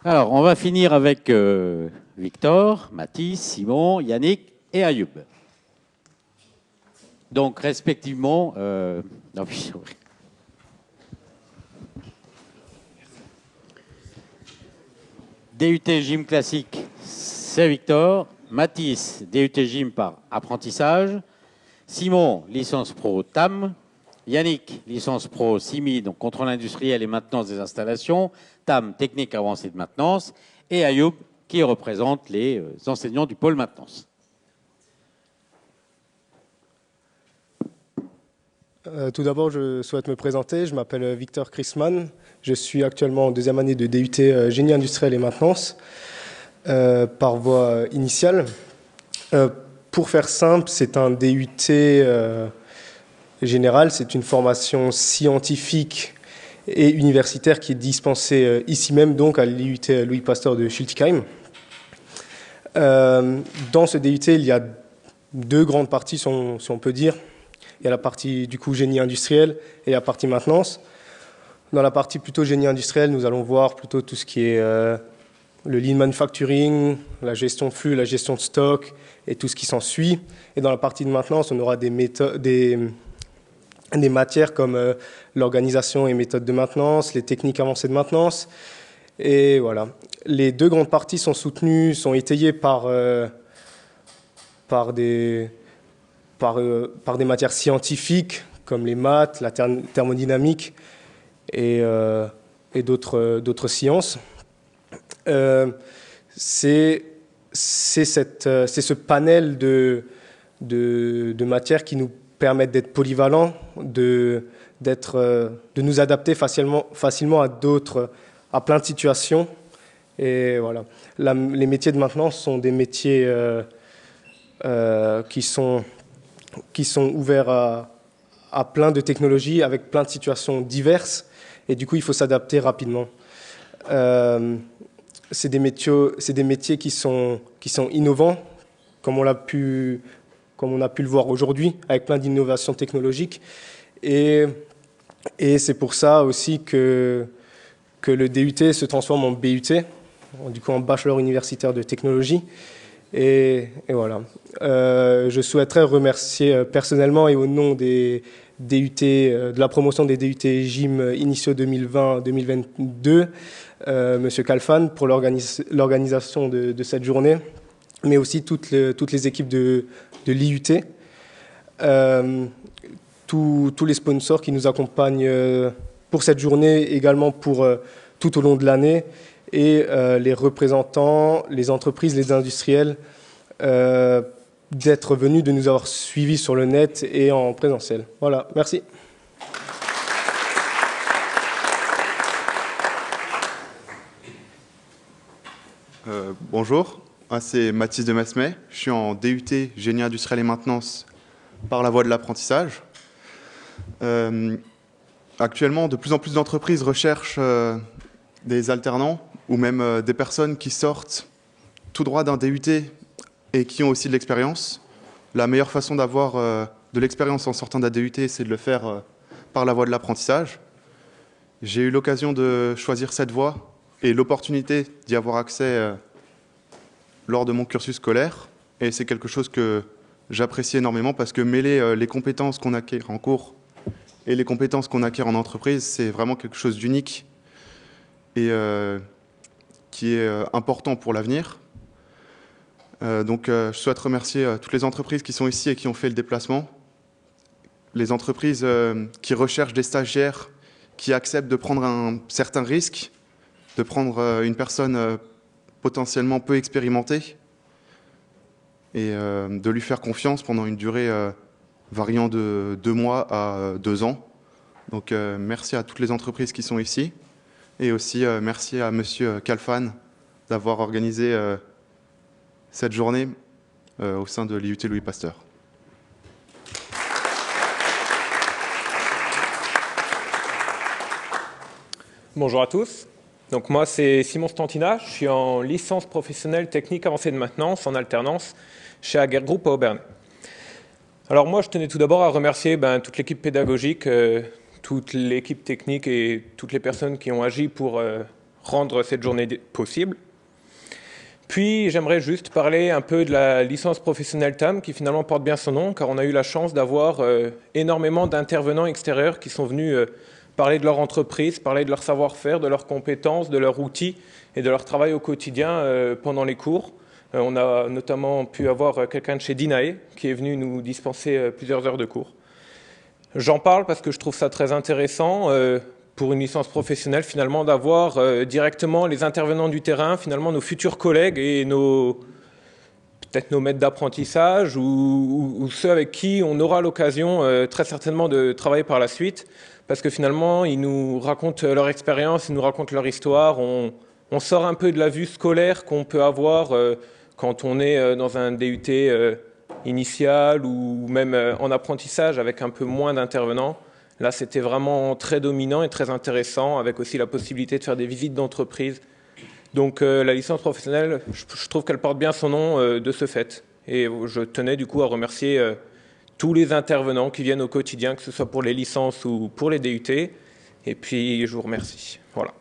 Alors, on va finir avec Victor, Mathis, Simon, Yannick et Ayoub. Donc, respectivement... non, DUT Gym classique, c'est Victor. Mathis, DUT Gym par apprentissage. Simon, licence pro TAM. Yannick, licence pro CIMI, donc contrôle industriel et maintenance des installations. TAM, technique avancée de maintenance. Et Ayoub, qui représente les enseignants du pôle maintenance. Tout d'abord, je souhaite me présenter. Je m'appelle Victor Chrisman. Je suis actuellement en deuxième année de DUT Génie industriel et maintenance par voie initiale. Pour faire simple, c'est un DUT général. C'est une formation scientifique et universitaire qui est dispensée ici même, donc à l'IUT Louis Pasteur de Schultigheim. Dans ce DUT, il y a deux grandes parties, si on peut dire. Il y a la partie du coup génie industriel et la partie maintenance. Dans la partie plutôt génie industriel, nous allons voir plutôt tout ce qui est le lean manufacturing, la gestion de flux, la gestion de stock et tout ce qui s'ensuit. Et dans la partie de maintenance, on aura des matières comme l'organisation et méthodes de maintenance, les techniques avancées de maintenance. Et voilà. Les deux grandes parties sont soutenues, sont étayées par des matières scientifiques comme les maths, la thermodynamique et d'autres sciences. C'est ce panel de matières qui nous permettent d'être polyvalents, de nous adapter facilement à plein de situations. Et voilà. Les métiers de maintenance sont des métiers qui sont ouverts à plein de technologies avec plein de situations diverses et du coup il faut s'adapter rapidement. C'est des métiers qui sont innovants comme on a pu le voir aujourd'hui avec plein d'innovations technologiques et c'est pour ça aussi que le DUT se transforme en BUT, du coup en bachelor universitaire de technologie. Et voilà. Je souhaiterais remercier personnellement et au nom des DUT, de la promotion des DUT GYM initiaux 2020-2022, Monsieur Kalfan pour l'organisation de cette journée, mais aussi toutes les équipes de l'IUT, tous les sponsors qui nous accompagnent pour cette journée, également pour tout au long de l'année, et les représentants, les entreprises, les industriels, d'être venus, de nous avoir suivis sur le net et en présentiel. Voilà, merci. Bonjour, c'est Mathis de Masmet. Je suis en DUT Génie industriel et maintenance par la voie de l'apprentissage. Actuellement, de plus en plus d'entreprises recherchent des alternants ou même des personnes qui sortent tout droit d'un DUT et qui ont aussi de l'expérience. La meilleure façon d'avoir de l'expérience en sortant d'un DUT, c'est de le faire par la voie de l'apprentissage. J'ai eu l'occasion de choisir cette voie et l'opportunité d'y avoir accès lors de mon cursus scolaire. Et c'est quelque chose que j'apprécie énormément parce que mêler les compétences qu'on acquiert en cours et les compétences qu'on acquiert en entreprise, c'est vraiment quelque chose d'unique et qui est important pour l'avenir. Donc je souhaite remercier toutes les entreprises qui sont ici et qui ont fait le déplacement, les entreprises qui recherchent des stagiaires, qui acceptent de prendre un certain risque, de prendre une personne potentiellement peu expérimentée et de lui faire confiance pendant une durée variant de 2 mois à 2 ans. Donc merci à toutes les entreprises qui sont ici. Et aussi, merci à Monsieur Kalfan d'avoir organisé cette journée au sein de l'IUT Louis Pasteur. Bonjour à tous. Donc moi, c'est Simon Stantina. Je suis en licence professionnelle technique avancée de maintenance en alternance chez Ager Group à Aubernais. Alors moi, je tenais tout d'abord à remercier toute l'équipe pédagogique, toute l'équipe technique et toutes les personnes qui ont agi pour rendre cette journée possible. Puis j'aimerais juste parler un peu de la licence professionnelle TAM qui finalement porte bien son nom, car on a eu la chance d'avoir énormément d'intervenants extérieurs qui sont venus parler de leur entreprise, parler de leur savoir-faire, de leurs compétences, de leurs outils et de leur travail au quotidien pendant les cours. On a notamment pu avoir quelqu'un de chez Dinae qui est venu nous dispenser plusieurs heures de cours. J'en parle parce que je trouve ça très intéressant pour une licence professionnelle finalement d'avoir directement les intervenants du terrain, finalement nos futurs collègues et peut-être nos maîtres d'apprentissage ou ceux avec qui on aura l'occasion très certainement de travailler par la suite, parce que finalement ils nous racontent leur expérience, ils nous racontent leur histoire, on sort un peu de la vue scolaire qu'on peut avoir quand on est dans un DUT initial ou même en apprentissage avec un peu moins d'intervenants. Là, c'était vraiment très dominant et très intéressant, avec aussi la possibilité de faire des visites d'entreprise. Donc la licence professionnelle, je trouve qu'elle porte bien son nom de ce fait. Et je tenais du coup à remercier tous les intervenants qui viennent au quotidien, que ce soit pour les licences ou pour les DUT. Et puis, je vous remercie. Voilà.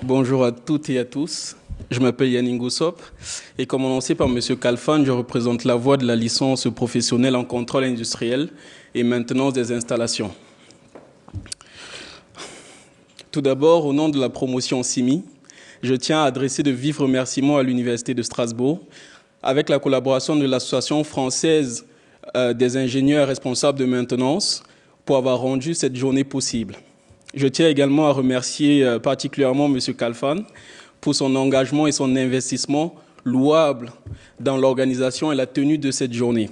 Bonjour à toutes et à tous. Je m'appelle Yannick Goussop et comme annoncé par M. Kalfan, je représente la voie de la licence professionnelle en contrôle industriel et maintenance des installations. Tout d'abord, au nom de la promotion CIMI, je tiens à adresser de vifs remerciements à l'Université de Strasbourg avec la collaboration de l'Association française des ingénieurs responsables de maintenance pour avoir rendu cette journée possible. Je tiens également à remercier particulièrement M. Kalfan pour son engagement et son investissement louable dans l'organisation et la tenue de cette journée.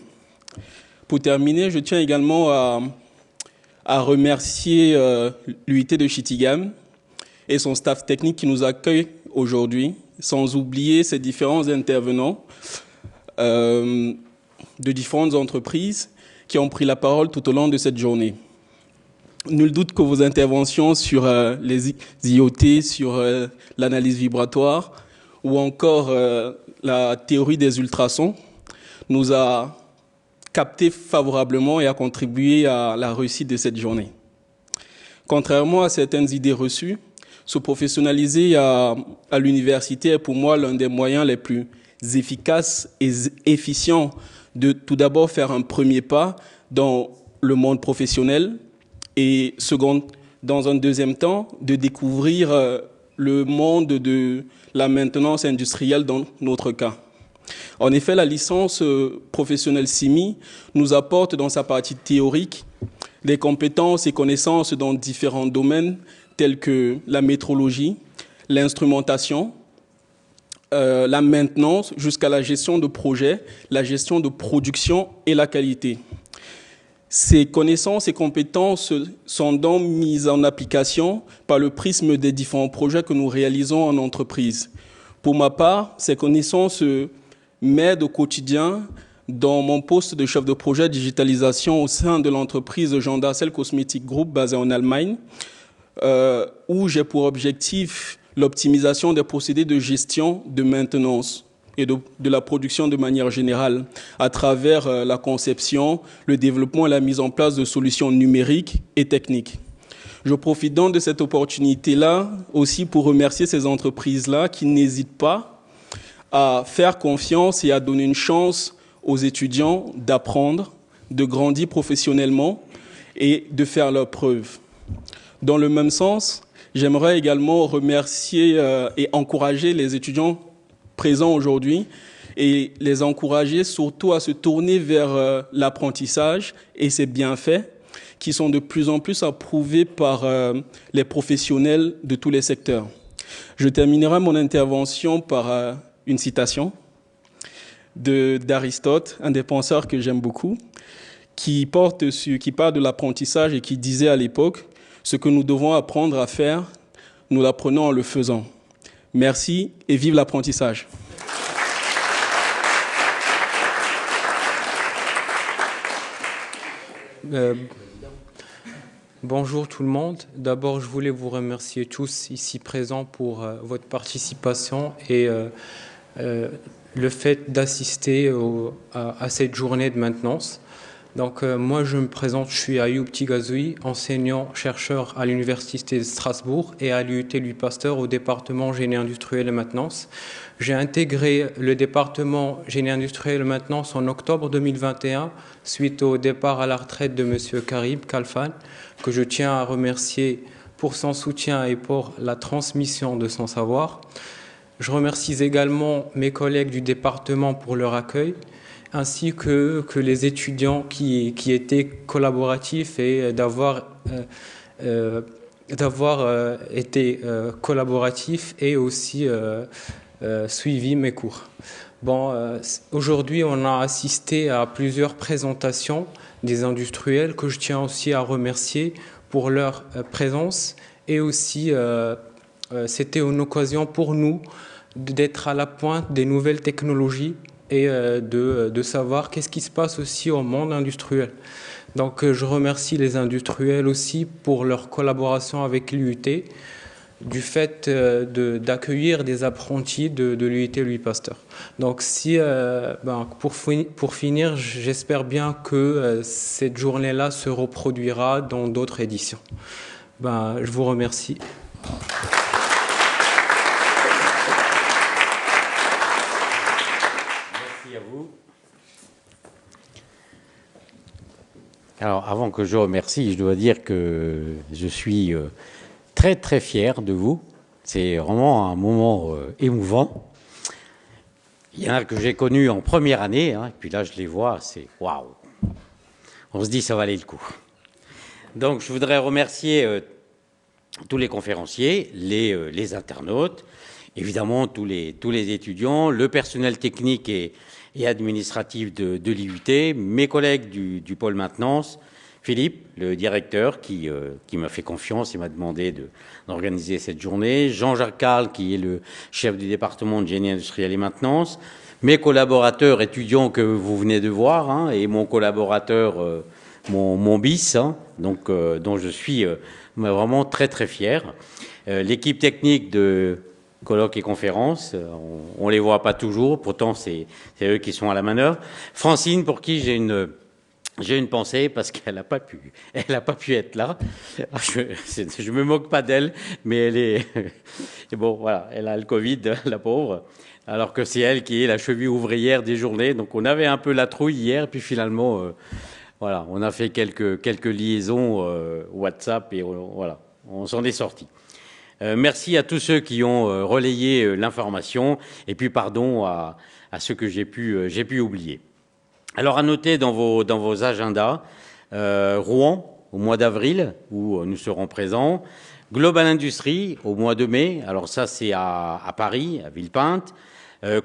Pour terminer, je tiens également à remercier l'UIT de Chittigam et son staff technique qui nous accueille aujourd'hui, sans oublier ces différents intervenants de différentes entreprises qui ont pris la parole tout au long de cette journée. Nul doute que vos interventions sur les IoT, sur l'analyse vibratoire ou encore la théorie des ultrasons nous a capté favorablement et a contribué à la réussite de cette journée. Contrairement à certaines idées reçues, se professionnaliser à l'université est pour moi l'un des moyens les plus efficaces et efficients de tout d'abord faire un premier pas dans le monde professionnel et dans un deuxième temps, de découvrir le monde de la maintenance industrielle dans notre cas. En effet, la licence professionnelle CIMI nous apporte dans sa partie théorique des compétences et connaissances dans différents domaines tels que la métrologie, l'instrumentation, la maintenance jusqu'à la gestion de projets, la gestion de production et la qualité. Ces connaissances et compétences sont donc mises en application par le prisme des différents projets que nous réalisons en entreprise. Pour ma part, ces connaissances m'aident au quotidien dans mon poste de chef de projet digitalisation au sein de l'entreprise Jean Darcel Cosmetic Group basée en Allemagne, où j'ai pour objectif l'optimisation des procédés de gestion, de maintenance et de la production de manière générale à travers la conception, le développement et la mise en place de solutions numériques et techniques. Je profite donc de cette opportunité-là aussi pour remercier ces entreprises-là qui n'hésitent pas à faire confiance et à donner une chance aux étudiants d'apprendre, de grandir professionnellement et de faire leurs preuves. Dans le même sens, j'aimerais également remercier et encourager les étudiants présents aujourd'hui et les encourager surtout à se tourner vers l'apprentissage et ses bienfaits qui sont de plus en plus approuvés par les professionnels de tous les secteurs. Je terminerai mon intervention par une citation d'Aristote, un des penseurs que j'aime beaucoup, qui parle de l'apprentissage et qui disait à l'époque « Ce que nous devons apprendre à faire, nous l'apprenons en le faisant ». Merci et vive l'apprentissage. Bonjour tout le monde. D'abord, je voulais vous remercier tous ici présents pour votre participation et le fait d'assister à cette journée de maintenance. Donc moi je me présente, je suis Ayoub Tigazoui, enseignant-chercheur à l'Université de Strasbourg et à l'UT Louis Pasteur au département Génie industriel et maintenance. J'ai intégré le département Génie industriel et maintenance en octobre 2021 suite au départ à la retraite de M. Karib Kalfan, que je tiens à remercier pour son soutien et pour la transmission de son savoir. Je remercie également mes collègues du département pour leur accueil, ainsi que les étudiants qui étaient collaboratifs et d'avoir été collaboratifs et aussi suivi mes cours. Bon, aujourd'hui, on a assisté à plusieurs présentations des industriels que je tiens aussi à remercier pour leur présence et aussi c'était une occasion pour nous d'être à la pointe des nouvelles technologies et de savoir qu'est-ce qui se passe aussi au monde industriel. Donc je remercie les industriels aussi pour leur collaboration avec l'UT, du fait d'accueillir des apprentis de l'UT Louis Pasteur. Donc pour finir, j'espère bien que cette journée-là se reproduira dans d'autres éditions. Je vous remercie. Alors, avant que je remercie, je dois dire que je suis très, très fier de vous. C'est vraiment un moment émouvant. Il y en a que j'ai connus en première année, et puis là, je les vois, c'est waouh. On se dit, ça valait le coup. Donc, je voudrais remercier tous les conférenciers, les internautes, évidemment tous les étudiants, le personnel technique et administratif de l'IUT, mes collègues du pôle maintenance, Philippe, le directeur, qui m'a fait confiance et m'a demandé d'organiser cette journée, Jean-Jacques Carl, qui est le chef du département de génie industriel et maintenance, mes collaborateurs étudiants que vous venez de voir, et mon collaborateur, mon bis, dont je suis vraiment très très fier. L'équipe technique de colloques et conférences, on les voit pas toujours, pourtant c'est eux qui sont à la manœuvre. Francine, pour qui j'ai une pensée parce qu'elle n'a pas pu être là. Je me moque pas d'elle, mais elle est bon, voilà, elle a le Covid, la pauvre, alors que c'est elle qui est la cheville ouvrière des journées. Donc on avait un peu la trouille hier, puis finalement, voilà, on a fait quelques liaisons WhatsApp et voilà, on s'en est sorti. Merci à tous ceux qui ont relayé l'information et puis pardon à ceux que j'ai pu oublier. Alors à noter dans vos agendas, Rouen au mois d'avril où nous serons présents, Global Industries au mois de mai, alors ça c'est à Paris, à Villepinte,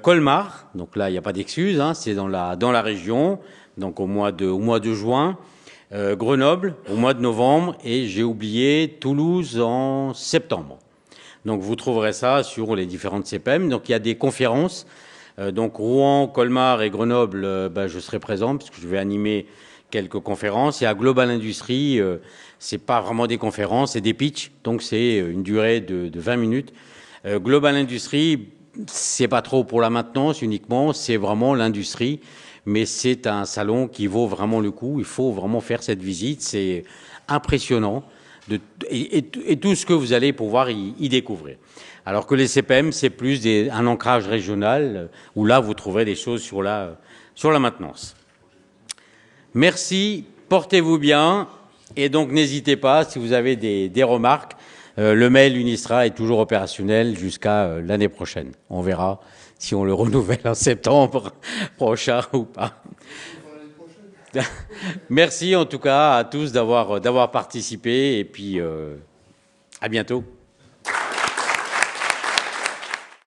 Colmar, donc là il n'y a pas d'excuse, c'est dans la région, donc au mois de juin, Grenoble au mois de novembre et j'ai oublié Toulouse en septembre. Donc vous trouverez ça sur les différentes CPM. Donc il y a des conférences. Donc Rouen, Colmar et Grenoble, je serai présent puisque je vais animer quelques conférences. Et à Global Industries, c'est pas vraiment des conférences, c'est des pitchs. Donc c'est une durée de 20 minutes. Global Industries, c'est pas trop pour la maintenance uniquement, c'est vraiment l'industrie. Mais c'est un salon qui vaut vraiment le coup. Il faut vraiment faire cette visite. C'est impressionnant. Et tout ce que vous allez pouvoir y découvrir. Alors que les CPM, c'est plus un ancrage régional, où là, vous trouverez des choses sur la maintenance. Merci, portez-vous bien, et donc n'hésitez pas, si vous avez des remarques, le mail Unistra est toujours opérationnel jusqu'à l'année prochaine. On verra si on le renouvelle en septembre prochain ou pas. Merci en tout cas à tous d'avoir participé et puis à bientôt.